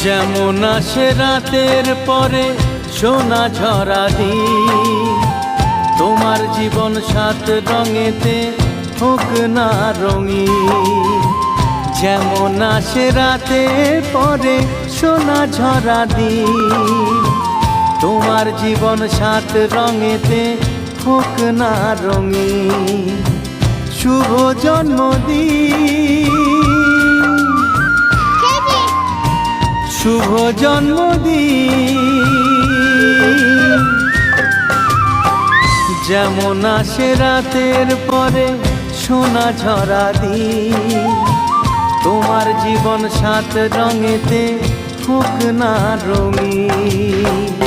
যেমন আসে রাতের পরে সোনা ঝরা দিন, তোমার জীবন সাত রঙেতে হোক না রঙিন। যেমন আসে রাতের পরে সোনা ঝরা দিন, তোমার জীবন সাত রঙেতে হোক না রঙিন। শুভ জন্মদিন, শুভ জন্মদিন। যেমন আসে রাতের পরে সোনা ঝরা দিন, তোমার জীবন সাত রঙেতে হোক না রঙিন।